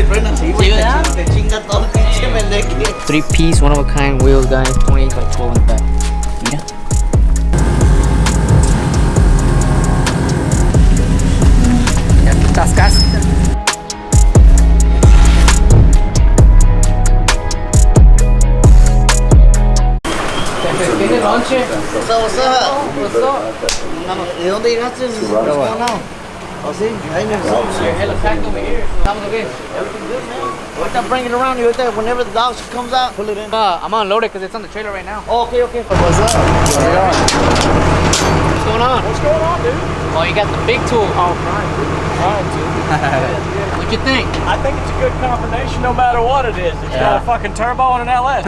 y truena así, güey. Te chinga todo el pinche meleque. 3-piece, one of a kind wheels, guys. 28 by 12 in the back. Mira. Ya te atascaste. ¿Tiene lonche? What's up? What's up? ¿De dónde llegaste? What's going on? Oh, sí, ahí me you're hella packed over here. Estamos okay. Everything's good, man. Ahorita bring it around you. Whenever the dog comes out, pull it in. I'm unloaded because it's on the trailer right now. Oh, okay. What's up? What's going on? What's going on, dude? Oh, you got the big tool. Oh, fine, dude. Fine, dude. What you think? I think it's a good combination no matter what it is. It's got a fucking turbo and an LS.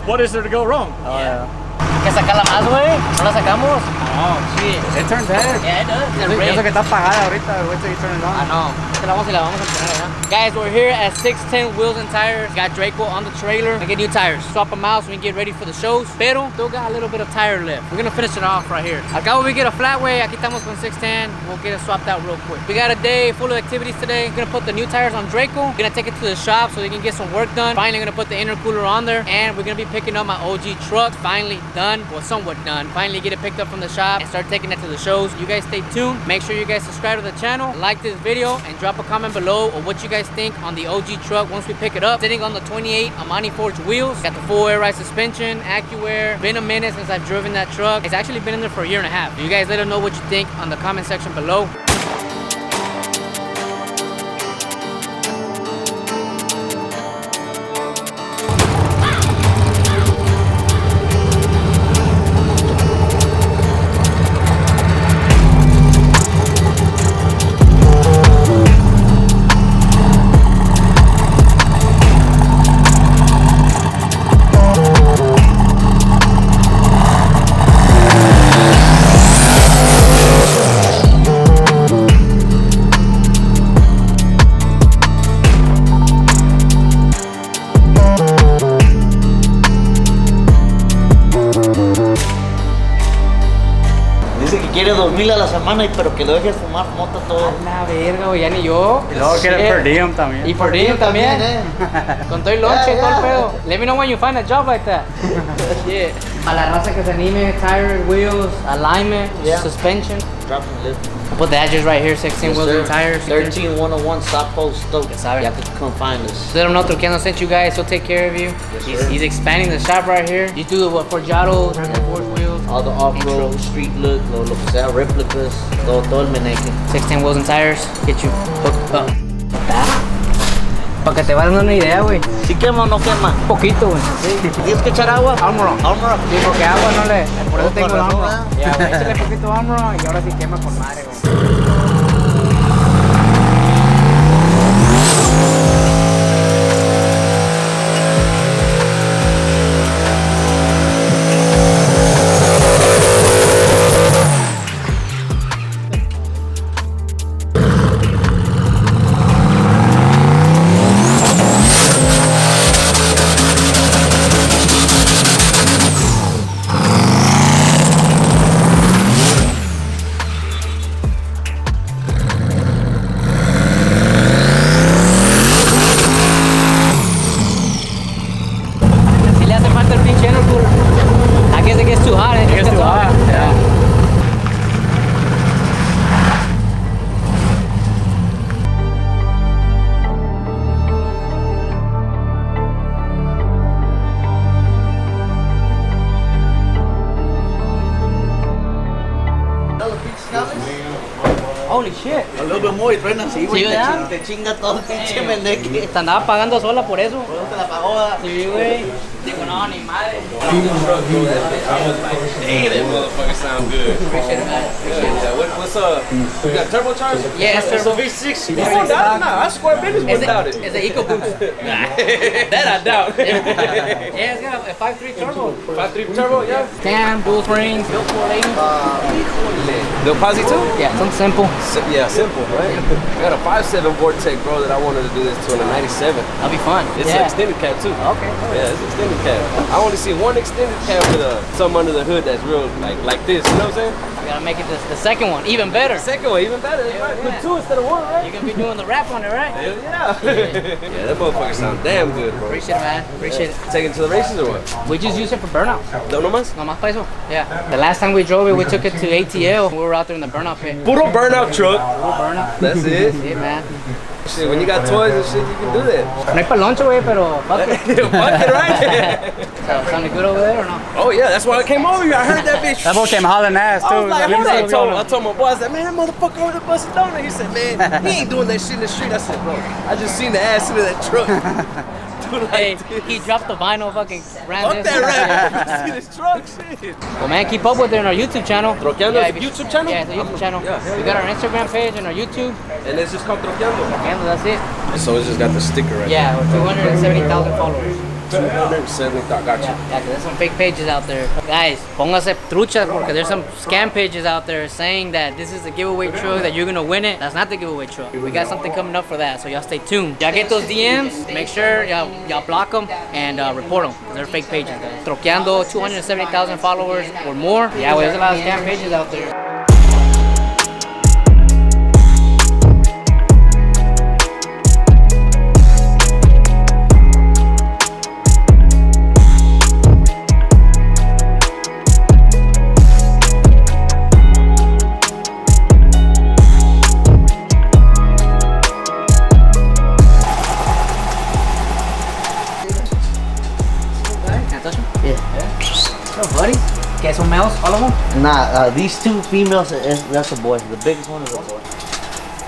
What is there to go wrong? Oh, yeah. Hay que sacarla más, güey. No la sacamos. Oh, shit. It turns head. Yeah, it does. Pienso que está apagada ahorita. Wait till you turn it on. I know. La vamos a poner allá. Guys, we're here at 610 Wheels and Tires. Got Draco on the trailer. I get new tires. Swap them out so we can get ready for the shows. Pero still got a little bit of tire left. We're gonna finish it off right here. Acá we get a flat way. Aquí estamos con 610. We'll get it swapped out real quick. We got a day full of activities today. We're gonna put the new tires on Draco. We're gonna take it to the shop so they can get some work done. Finally gonna put the intercooler on there. And we're gonna be picking up my OG truck. Finally done. Well, somewhat done. Finally get it picked up from the shop and start taking it to the shows. You guys stay tuned. Make sure you guys subscribe to the channel, like this video, and drop a comment below of what you guys think on the OG truck once we pick it up. Sitting on the 28 Amani Forge wheels. Got the full air ride suspension, AccuAir. Been a minute since I've driven that truck. It's actually been in there for a year and a half. You guys let us know what you think on the comment section below. Quiere 2,000 a la semana, pero que lo dejes fumar mota todo. A la verga, güey, ya ni yo. Y luego quiere per diem también. Y per diem también. Con todo el lonche y todo el pedo. Let me know when you find a job like that. Shit. A la raza que se anime, tire, wheels, alignment, suspension. Drop and lift. I'll put the address right here, 16 Wheels and Tires. 13101 South Post Stoke. You have to come find us. Let him know Truqueando sent you guys, he'll take care of you. Yes, he's expanding the shop right here. You do the Forjado, Forge wheels. All the off-road, street look, lo que sea, replicas, todo el meneque. 16 Wheels and Tires, get you hooked up. Para que te vayas dando una idea, güey. ¿Sí quema o no quema? Un poquito, güey. Sí. ¿Tienes que echar agua? Armor. Sí, porque agua no le... Por eso tengo el Armor. Ya, güey, échale poquito Armor y ahora sí quema con madre, güey. Holy shit. A little bit more y truena así, güey. Te chinga todo el pinche meleque. Te andaba pagando sola por eso. Por eso te la pagó. Sí, güey. Digo, no, ni madre. Damn, that motherfucker sound good. Appreciate it, man. What's up? You got turbocharged? Yeah, it's a V6. You don't doubt it? Nah, I swear business without it. It's an EcoBoost. That I doubt. Yeah, it's got a 5.3 turbo. 5.3 turbo, yeah. Damn, dual springs, built 480. The Posi too? Yeah, something simple. Yeah, simple, right? I got a 5.7 Vortec, bro, that I wanted to do this to in a 97. That'll be fun. It's an extended cab too. Okay. Yeah, it's extended extended cab. I only see one extended cab with something under the hood that's real like this. You know what I'm saying? You gotta make it the second one even better. Second one, even better. Right. Put two instead of one, right? You're gonna be doing the rap on it, right? Hell yeah. Yeah, that motherfucker sounds damn good, bro. Appreciate it, man. Appreciate it. Taking it to the races or what? We just use it for burnout. No más? No más para eso. Yeah. The last time we drove it, we took it to ATL. We were out there in the burnout pit. Puro burnout truck. Puro burnout. That's it. Yeah, man. Shit, when you got toys and shit, you can do that. No hay pa' lonche, güey, pero fuck it. Fuck it, right? So, sounded good over there or no? Oh yeah, that's why I came over here. I heard that bitch. That boy came hauling ass too. I was like, Let me hold see on. what's going on. I told my boy, I said, man, that motherfucker over there busting down there. He said, man, he ain't doing that shit in the street. I said, bro, I just seen the ass into that truck. Hey, he dropped the vinyl, fucking ran Fuck this. that rap. See this truck shit. Well, man, keep up with it on our YouTube channel. Troqueando is a if you- YouTube channel? Yeah, it's a YouTube channel. Yeah, hell We got our Instagram page and our YouTube. And it's just called Troqueando. And that's it. So it's just got the sticker right Yeah, we're 270,000 followers. there. 270, got you. Yeah, 'cause there's some fake pages out there. Guys, póngase truchas porque there's some scam pages out there saying that this is the giveaway truck, that you're gonna win it. That's not the giveaway truck. We got something coming up for that, so y'all stay tuned. Y'all get those DMs, make sure y'all block them and report them, because they're fake pages, guys. Troqueando, 270,000 followers or more. Yeah, well, there's a lot of scam pages out there. Can I touch them? Yeah. Oh, buddy. Get some males, all of them? Nah, these two females, that's a boy. The biggest one is a boy.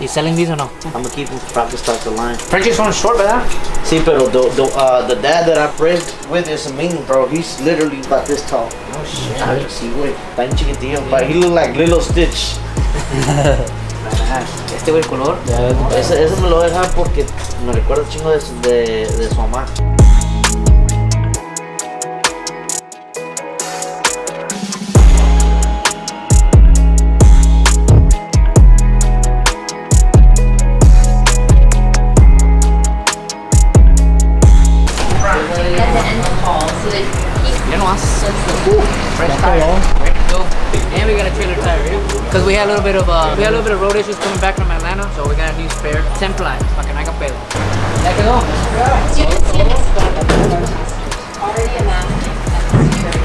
You selling these or no? I'm gonna keep them to probably start the line. Frenchie's one short, ¿verdad? See, pero the dad that I bred with is a mini, bro. He's literally about this tall. Oh, shit. A ver, sí, güey. Está bien chiquitillo, but he look like Lilo Stitch. Este güey, el color. Ese me lo voy a dejar porque me recuerda chingo de su mamá. You know, fresh tire, ready to go. And we got a trailer tire here. Because we had a little bit of road issues coming back from Atlanta, so we got a new spare 10 ply. Para que no haya pedo. Ya quedó. Already a mask.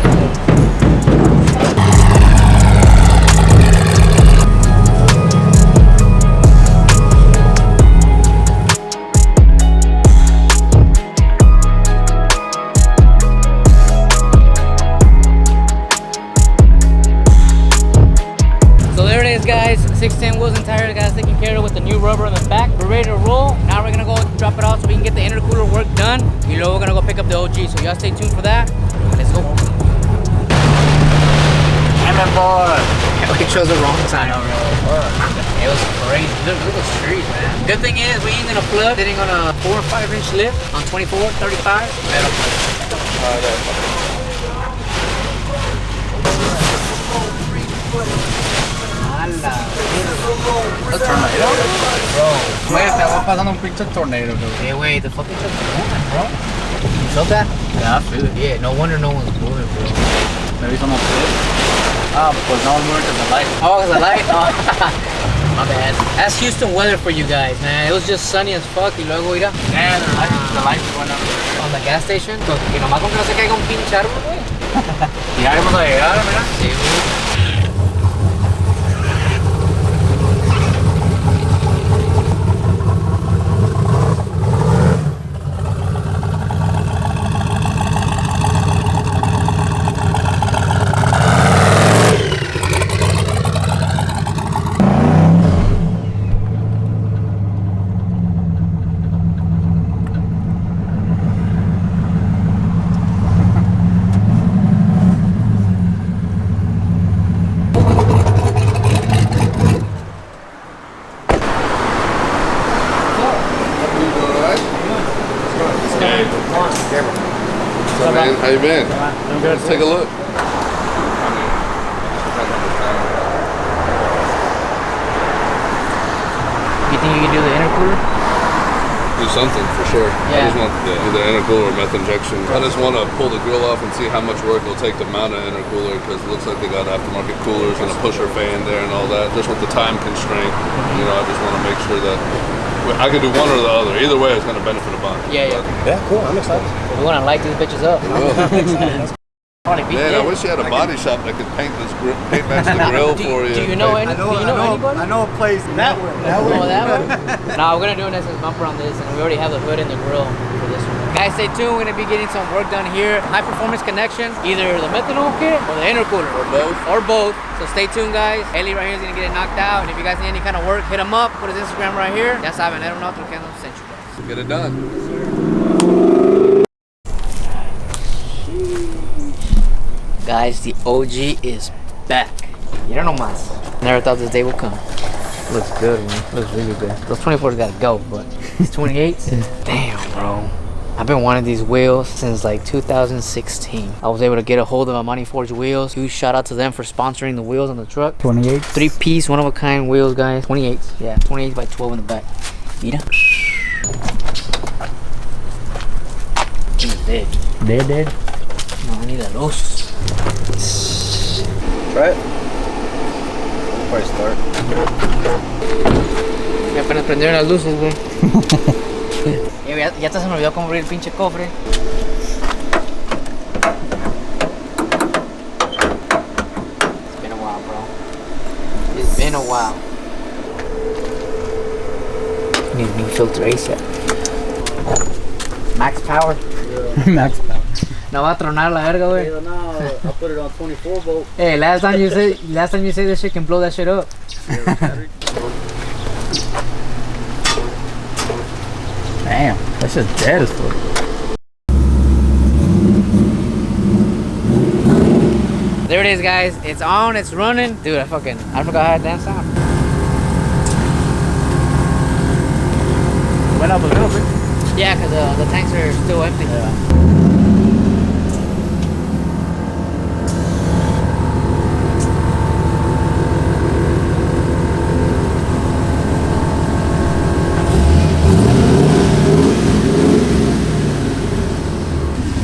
So there it is, guys. 610 wheels and tires, guys, taken care of with the new rubber on the back. We're ready to roll. Now we're gonna go drop it off so we can get the intercooler work done. Y luego we're gonna go pick up the OG. So y'all stay tuned for that. Let's go. We chose the wrong sign over. It was crazy. Look at the streets, man. Good thing is we ain't in a flood. Sitting on a 4 or 5 inch lift on 24, 35. Güey, te va pasando un pinche tornado, bro. Hey, wait, the fucking truck's moving, bro. You felt that? Yeah, I feel it. Yeah, no wonder no one's moving, bro. Maybe someone flipped. Ah, pues no, we're to the light. Oh, it's a light? Oh. My bad. That's Houston weather for you guys, man. It was just sunny as fuck. Y luego, mira, Yeah, the lights went up. on the gas station. Y nomás con que no se caiga un pinche árbol, güey. Ya vamos a llegar, mira. Sí, güey. How you been? Let's take a look. You think you can do the intercooler? do something for sure. Yeah. I just want either intercooler or meth injection. I just want to pull the grill off and see how much work it'll take to mount an intercooler, because it looks like they got aftermarket coolers and a pusher fan there and all that. Just with the time constraint, you know, I just want to make sure that I can do one or the other. Either way, it's going to benefit a bunch. Yeah. Yeah, cool. I'm excited. We want to light these bitches up. Man, I wish you had a body shop that could paint match the grill for you. Do you know anybody? I know a place that way. Oh, that one? No, we're gonna do an SS bumper on this, and we already have the hood and the grill for this one. Guys, stay tuned. We're gonna be getting some work done here. High performance connection, either the methanol kit or the intercooler. Or both. So stay tuned, guys. Eli right here is gonna get it knocked out. And if you guys need any kind of work, hit him up. Put his Instagram right here. Ya saben, let him know through Kendall sent you guys. Get it done. Guys, the OG is back. Mira nomás. Never thought this day would come. Looks good, man. Looks really good. Those 24s gotta go, but these 28s? Damn, bro. I've been wanting these wheels since like 2016. I was able to get a hold of Amani Forge wheels. Huge shout out to them for sponsoring the wheels on the truck. 28. 3-piece, one of a kind wheels, guys. 28s, yeah. 28 by 12 in the back. Mira. Dead. Dead. No, I need a luz. Try it. Probably start. Me apenas prendieron las luces, güey. Ya hasta se me olvidó cómo abrir el pinche cofre. It's been a while, bro. It's been a while. Need a new filter ASAP. Max power. Max power. No va a tronar la verga, güey. No, I'll put it on 24 volt. Hey, last time you say this shit can blow that shit up. Damn, that's just dead as fuck. There it is, guys. It's on, it's running. Dude, I forgot how to dance out. Went up a little bit. Yeah, because the tanks are still empty. Yeah.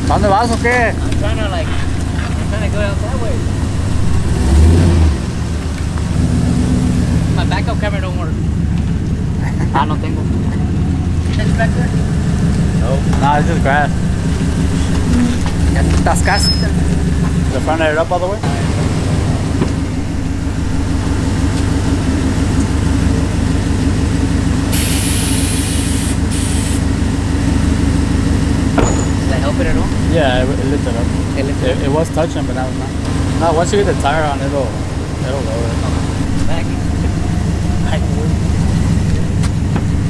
¿Dónde vas o qué? I'm trying to go out that way. My backup camera don't work. No tengo. Inspector? No, it's just grass. Ya te atascaste. The front it up all the way? Does that help it at all? Yeah, it lifted up. It was touching, but now it's not. No, once you get the tire on, it'll lower it. Back.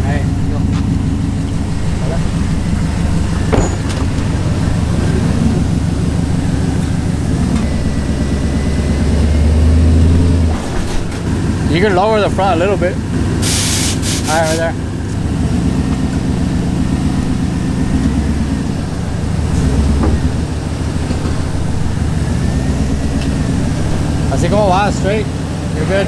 Alright, go. You can lower the front a little bit. Alright, right there. Así como va, straight. You're good.